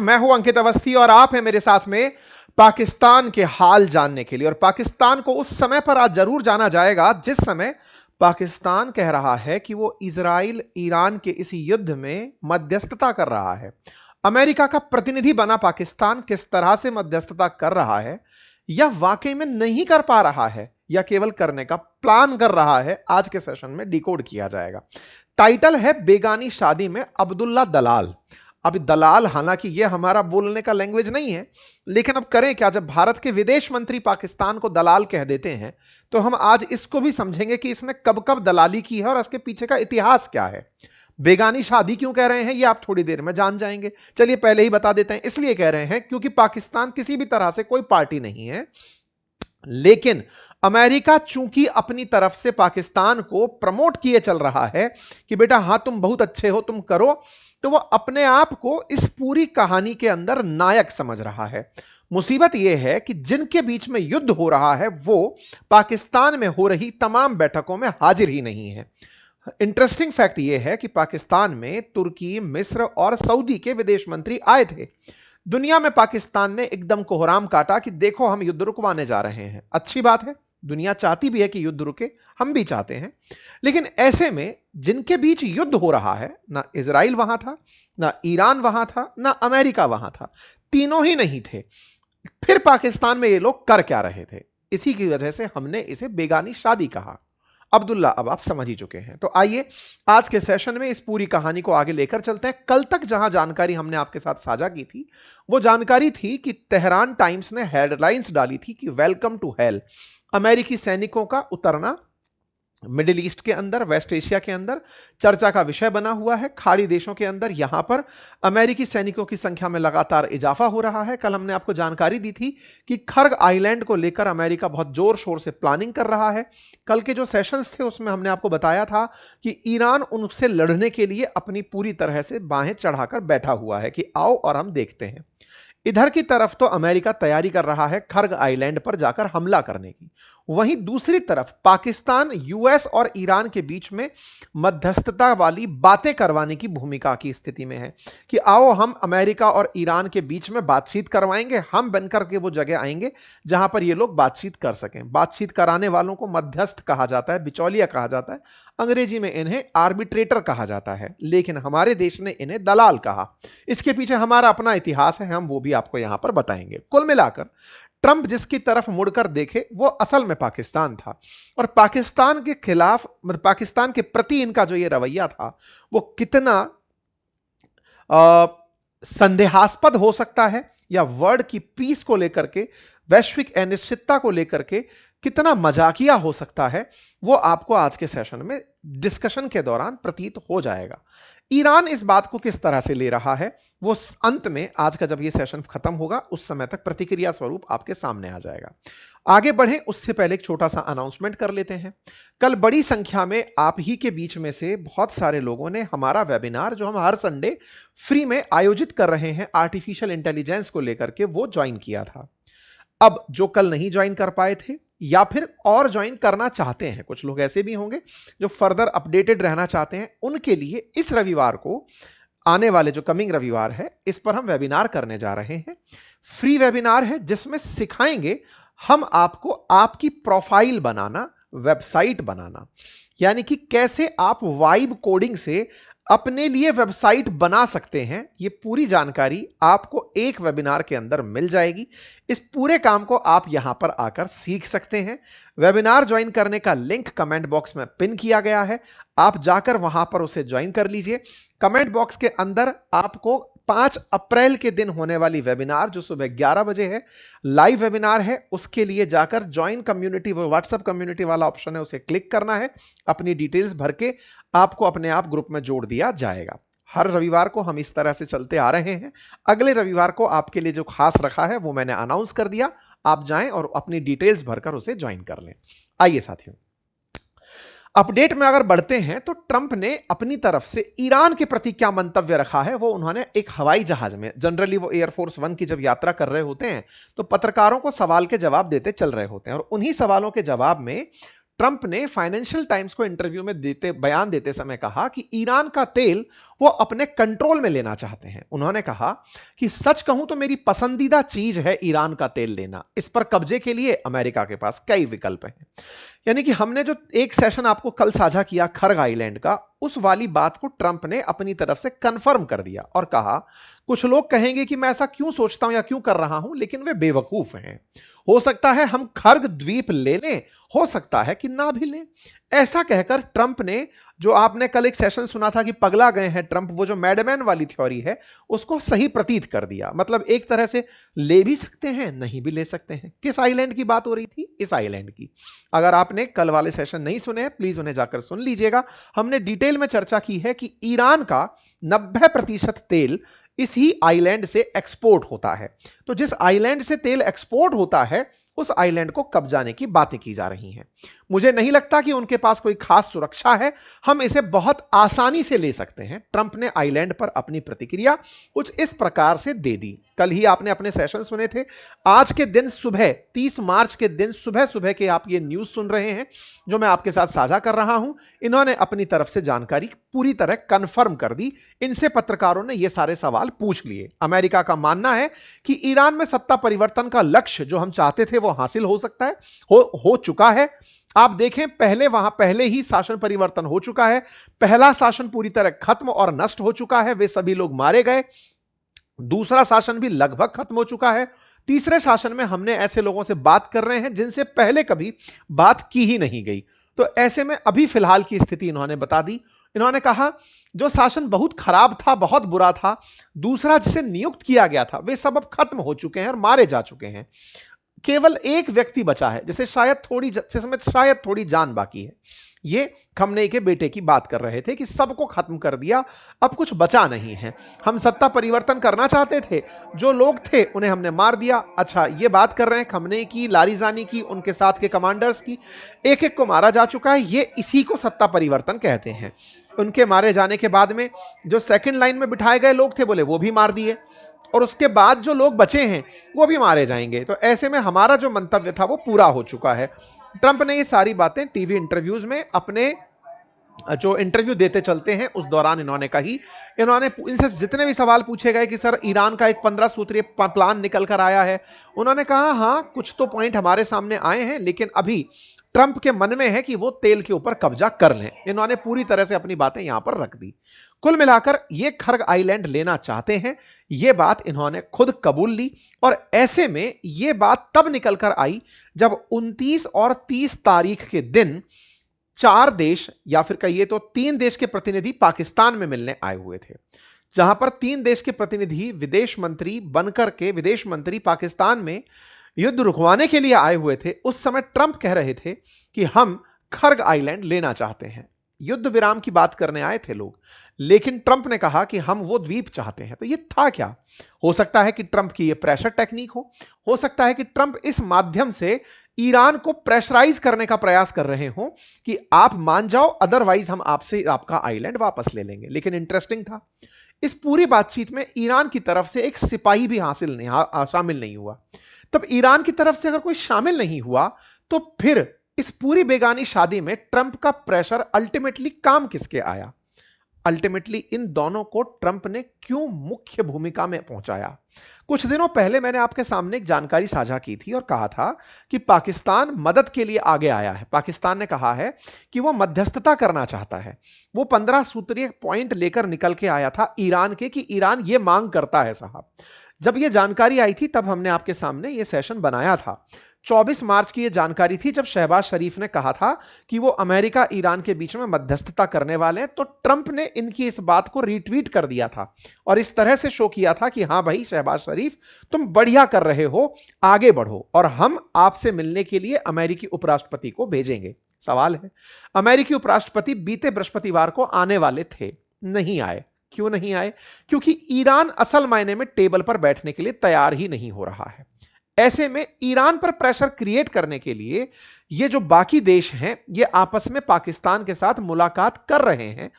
मैं हूं अंकित अवस्थी और आप हैं मेरे साथ में पाकिस्तान के हाल जानने के लिए। और पाकिस्तान को उस समय पर आज जरूर जाना जाएगा जिस समय पाकिस्तान कह रहा है कि वो इजराइल ईरान के इस युद्ध में मध्यस्थता कर रहा है। अमेरिका का प्रतिनिधि बना पाकिस्तान किस तरह से मध्यस्थता कर रहा है या वाकई में नहीं कर पा रहा है या केवल करने का प्लान कर रहा है, आज के सेशन में डिकोड किया जाएगा। टाइटल है बेगानी शादी में अब्दुल्ला दलाल। अब दलाल हालांकि यह हमारा बोलने का लैंग्वेज नहीं है, लेकिन अब करें क्या, जब भारत के विदेश मंत्री पाकिस्तान को दलाल कह देते हैं तो हम आज इसको भी समझेंगे कि इसने कब कब दलाली की है और इसके पीछे का इतिहास क्या है। बेगानी शादी क्यों कह रहे हैं ये आप थोड़ी देर में जान जाएंगे। चलिए पहले ही बता देते हैं, इसलिए कह रहे हैं क्योंकि पाकिस्तान किसी भी तरह से कोई पार्टी नहीं है, लेकिन अमेरिका चूंकि अपनी तरफ से पाकिस्तान को प्रमोट किए चल रहा है कि बेटा हां तुम बहुत अच्छे हो, तुम करो, तो वो अपने आप को इस पूरी कहानी के अंदर नायक समझ रहा है। मुसीबत यह है कि जिनके बीच में युद्ध हो रहा है वो पाकिस्तान में हो रही तमाम बैठकों में हाजिर ही नहीं है। इंटरेस्टिंग फैक्ट यह है कि पाकिस्तान में तुर्की, मिस्र और सऊदी के विदेश मंत्री आए थे। दुनिया में पाकिस्तान ने एकदम कोहराम काटा कि देखो हम युद्ध रुकवाने जा रहे हैं। अच्छी बात है, दुनिया चाहती भी है कि युद्ध रुके, हम भी चाहते हैं, लेकिन ऐसे में जिनके बीच युद्ध हो रहा है, ना इजराइल वहां था, ना ईरान वहां था, ना अमेरिका वहां था, तीनों ही नहीं थे। फिर पाकिस्तान में ये लोग कर क्या रहे थे? इसी की वजह से हमने इसे बेगानी शादी कहा। अब्दुल्ला अब आप समझ ही चुके हैं, तो आइए आज के सेशन में इस पूरी कहानी को आगे लेकर चलते हैं। कल तक जहां जानकारी हमने आपके साथ साझा की थी वो जानकारी थी कि तेहरान टाइम्स ने हेडलाइंस डाली थी कि वेलकम टू हेल, अमेरिकी सैनिकों का उतरना मिडिल ईस्ट के अंदर, वेस्ट एशिया के अंदर चर्चा का विषय बना हुआ है। खाड़ी देशों के अंदर यहां पर अमेरिकी सैनिकों की संख्या में लगातार इजाफा हो रहा है। कल हमने आपको जानकारी दी थी कि खर्ग आइलैंड को लेकर अमेरिका बहुत जोर शोर से प्लानिंग कर रहा है। कल के जो सेशंस थे उसमें हमने आपको बताया था कि ईरान उनसे लड़ने के लिए अपनी पूरी तरह से बाहें चढ़ाकर बैठा हुआ है कि आओ और हम देखते हैं। इधर की तरफ तो अमेरिका तैयारी कर रहा है खर्ग आइलैंड पर जाकर हमला करने की, वहीं दूसरी तरफ पाकिस्तान यूएस और ईरान के बीच में मध्यस्थता वाली बातें करवाने की भूमिका की स्थिति में है कि आओ हम अमेरिका और ईरान के बीच में बातचीत करवाएंगे, हम बनकर के वो जगह आएंगे जहां पर ये लोग बातचीत कर सकें। बातचीत कराने वालों को मध्यस्थ कहा जाता है, बिचौलिया कहा जाता है, अंग्रेजी में इन्हें आर्बिट्रेटर कहा जाता है, लेकिन हमारे देश ने इन्हें दलाल कहा। इसके पीछे हमारा अपना इतिहास है, हम वो भी आपको यहां पर बताएंगे। कुल मिलाकर ट्रंप जिसकी तरफ मुड़कर देखे वो असल में पाकिस्तान था, और पाकिस्तान के खिलाफ, पाकिस्तान के प्रति इनका जो ये रवैया था वो कितना संदेहास्पद हो सकता है, या वर्ल्ड की पीस को लेकर के, वैश्विक अनिश्चितता को लेकर के कितना मजाकिया हो सकता है, वो आपको आज के सेशन में डिस्कशन के दौरान प्रतीत हो जाएगा। ईरान इस बात को किस तरह से ले रहा है वो अंत में, आज का जब ये सेशन खत्म होगा उस समय तक प्रतिक्रिया स्वरूप आपके सामने आ जाएगा। आगे बढ़े उससे पहले एक छोटा सा अनाउंसमेंट कर लेते हैं। कल बड़ी संख्या में आप ही के बीच में से बहुत सारे लोगों ने हमारा वेबिनार जो हम हर संडे फ्री में आयोजित कर रहे हैं आर्टिफिशियल इंटेलिजेंस को लेकर के, वो ज्वाइन किया था। अब जो कल नहीं ज्वाइन कर पाए थे या फिर और ज्वाइन करना चाहते हैं, कुछ लोग ऐसे भी होंगे जो फर्दर अपडेटेड रहना चाहते हैं, उनके लिए इस रविवार को, आने वाले जो कमिंग रविवार है, इस पर हम वेबिनार करने जा रहे हैं। फ्री वेबिनार है जिसमें सिखाएंगे हम आपको आपकी प्रोफाइल बनाना, वेबसाइट बनाना, यानी कि कैसे आप वाइब कोडिंग से अपने लिए वेबसाइट बना सकते हैं। ये पूरी जानकारी आपको एक वेबिनार के अंदर मिल जाएगी। इस पूरे काम को आप यहां पर आकर सीख सकते हैं। वेबिनार ज्वाइन करने का लिंक कमेंट बॉक्स में पिन किया गया है, आप जाकर वहां पर उसे ज्वाइन कर लीजिए। कमेंट बॉक्स के अंदर आपको 5 अप्रैल के दिन होने वाली वेबिनार जो सुबह 11 बजे है, लाइव वेबिनार है, उसके लिए जाकर ज्वाइन कम्युनिटी, वो व्हाट्सएप कम्युनिटी वाला ऑप्शन है, उसे क्लिक करना है। अपनी डिटेल्स भर के आपको अपने आप ग्रुप में जोड़ दिया जाएगा। हर रविवार को हम इस तरह से चलते आ रहे हैं। अगले रविवार को आपके लिए जो खास रखा है वो मैंने अनाउंस कर दिया, आप जाएं और अपनी डिटेल्स भरकर उसे ज्वाइन कर लें। आइए साथियों, अपडेट में अगर बढ़ते हैं तो ट्रंप ने अपनी तरफ से ईरान के प्रति क्या मंतव्य रखा है, वो उन्होंने एक हवाई जहाज में, जनरली वो एयरफोर्स 1 की जब यात्रा कर रहे होते हैं तो पत्रकारों को सवाल के जवाब देते चल रहे होते हैं, और उन्हीं सवालों के जवाब में ट्रंप ने फाइनेंशियल टाइम्स को इंटरव्यू में बयान देते समय कहा कि ईरान का तेल वो अपने कंट्रोल में लेना चाहते हैं। उन्होंने कहा कि सच कहूं तो मेरी पसंदीदा चीज है ईरान का तेल लेना। इस पर कब्जे के लिए अमेरिका के पास कई विकल्प हैं। यानी कि हमने जो एक सेशन आपको कल साझा किया खर्ग आइलैंड का, उस वाली बात को ट्रंप ने अपनी तरफ से कंफर्म कर दिया और कहा, कुछ लोग कहेंगे कि मैं ऐसा क्यों सोचता हूं या क्यों कर रहा हूं, लेकिन वे बेवकूफ हैं। हो सकता है हम खर्ग द्वीप ले लें, हो सकता है कि ना भी लें। ऐसा कहकर ट्रंप ने, जो आपने कल एक सेशन सुना था कि पगला गए हैं ट्रंप, वो जो मैडमैन वाली थ्योरी है उसको सही प्रतीत कर दिया। मतलब एक तरह से ले भी सकते हैं, नहीं भी ले सकते हैं। किस आइलैंड की बात हो रही थी? इस आइलैंड की। अगर आपने कल वाले सेशन नहीं सुने हैं, प्लीज उन्हें जाकर सुन लीजिएगा। हमने डिटेल में चर्चा की है कि ईरान का 90% तेल इस ही आइलैंड से एक्सपोर्ट होता है। तो जिस आइलैंड से तेल एक्सपोर्ट होता है, उस आइलैंड को कब्जाने की बातें की जा रही हैं। मुझे नहीं लगता कि उनके पास कोई खास सुरक्षा है, हम इसे बहुत आसानी से ले सकते हैं। ट्रंप ने आइलैंड पर अपनी प्रतिक्रिया कुछ इस प्रकार से दे दी। कल ही आपने अपने सेशन सुने थे। आज के दिन सुबह 30 मार्च के दिन सुबह सुबह के आप ये न्यूज सुन रहे हैं जो मैं आपके साथ साझा कर रहा हूं। इन्होंने अपनी तरफ से जानकारी पूरी तरह कंफर्म कर दी। इनसे पत्रकारों ने ये सारे सवाल पूछ लिए। अमेरिका का मानना है कि ईरान में सत्ता परिवर्तन का लक्ष्य जो हम चाहते थे वो हासिल हो सकता है, हो चुका है। आप देखें, पहले ही शासन परिवर्तन हो चुका है। पहला शासन पूरी तरह खत्म और नष्ट हो चुका है, वे सभी लोग मारे गए। दूसरा शासन भी लगभग खत्म हो चुका है। तीसरे शासन में हमने ऐसे लोगों से बात कर रहे हैं जिनसे पहले कभी बात की ही नहीं गई। तो ऐसे में अभी फिलहाल की स्थिति इन्होंने बता दी। इन्होंने कहा जो शासन बहुत खराब था, बहुत बुरा था, दूसरा जिसे नियुक्त किया गया था, वे सब अब खत्म हो चुके हैं और मारे जा चुके हैं। केवल एक व्यक्ति बचा है जिसमें शायद थोड़ी जान बाकी है। ये खमनेई के बेटे की बात कर रहे थे कि सबको खत्म कर दिया, अब कुछ बचा नहीं है। हम सत्ता परिवर्तन करना चाहते थे, जो लोग थे उन्हें हमने मार दिया। अच्छा, ये बात कर रहे हैं खमनेई की, लारिजानी की, उनके साथ के कमांडर्स की। एक एक को मारा जा चुका है। ये इसी को सत्ता परिवर्तन कहते हैं। उनके मारे जाने के बाद में जो सेकंड लाइन में बिठाए गए लोग थे, बोले वो भी मार दिए, और उसके बाद जो लोग बचे हैं वो भी मारे जाएंगे। तो ऐसे में हमारा जो मंतव्य था वो पूरा हो चुका है। ट्रंप ने ये सारी बातें टीवी इंटरव्यूज में अपने जो इंटरव्यू देते चलते हैं उस दौरान इन्होंने कही। इन्होंने इनसे जितने भी सवाल पूछे गए कि सर ईरान का एक 15 सूत्रीय प्लान निकल कर आया है, उन्होंने कहा हाँ कुछ तो पॉइंट हमारे सामने आए हैं, लेकिन अभी ट्रंप के मन में है कि वो तेल के ऊपर कब्जा कर लें। इन्होंने पूरी तरह से अपनी बातें यहां पर रख दी। कुल मिलाकर ये खर्ग आइलैंड लेना चाहते हैं, ये बात इन्होंने खुद कबूल ली। और ऐसे में ये बात तब निकल कर आई जब 29 और 30 तारीख के दिन 4 देश, या फिर कहिए तो 3 देश के प्रतिनिधि पाकिस्तान में मिलने आए हुए थे। जहां पर 3 देश के प्रतिनिधि विदेश मंत्री बनकर के विदेश मंत्री पाकिस्तान में युद्ध रुकवाने के लिए आए हुए थे। उस समय ट्रंप कह रहे थे कि हम खर्ग आइलैंड लेना चाहते हैं। युद्ध विराम की बात करने आए थे लोग, लेकिन ट्रंप ने कहा कि हम वो द्वीप चाहते हैं। तो ये था क्या? हो सकता है कि ट्रंप की ये प्रेशर टेक्निक हो सकता है कि ट्रंप इस माध्यम से ईरान को प्रेशराइज करने का प्रयास कर रहे हो कि आप मान जाओ, अदरवाइज हम आपसे आपका आइलैंड वापस ले लेंगे। लेकिन इंटरेस्टिंग था, इस पूरी बातचीत में ईरान की तरफ से एक सिपाही भी शामिल नहीं हुआ। तब ईरान की तरफ से अगर कोई शामिल नहीं हुआ, तो फिर इस पूरी बेगानी शादी में ट्रंप का प्रेशर अल्टीमेटली काम किसके आया? अल्टीमेटली इन दोनों को ट्रंप ने क्यों मुख्य भूमिका में पहुंचाया? कुछ दिनों पहले मैंने आपके सामने एक जानकारी साझा की थी और कहा था कि पाकिस्तान मदद के लिए आगे आया है। पाकिस्तान ने कहा है कि वो मध्यस्थता करना चाहता है। वो 15 सूत्रीय पॉइंट लेकर निकल के आया था ईरान के, कि ईरान ये मांग करता है साहब। जब ये जानकारी आई थी तब हमने आपके सामने ये सेशन बनाया था। 24 मार्च की ये जानकारी थी जब शहबाज शरीफ ने कहा था कि वो अमेरिका ईरान के बीच में मध्यस्थता करने वाले हैं। तो ट्रंप ने इनकी इस बात को रीट्वीट कर दिया था और इस तरह से शो किया था कि हाँ भाई शहबाज शरीफ, तुम बढ़िया कर रहे हो, आगे बढ़ो और हम आपसे मिलने के लिए अमेरिकी उपराष्ट्रपति को भेजेंगे। सवाल है, अमेरिकी उपराष्ट्रपति बीते बृहस्पतिवार को आने वाले थे, नहीं आए। क्यों नहीं आए? क्योंकि ईरान असल मायने में टेबल पर बैठने के लिए तैयार ही नहीं हो रहा है। ऐसे में ईरान पर प्रेशर क्रिएट करने के लिए ये जो बाकी देश हैं, ये आपस में पाकिस्तान के साथ मुलाकात कर रहे हैं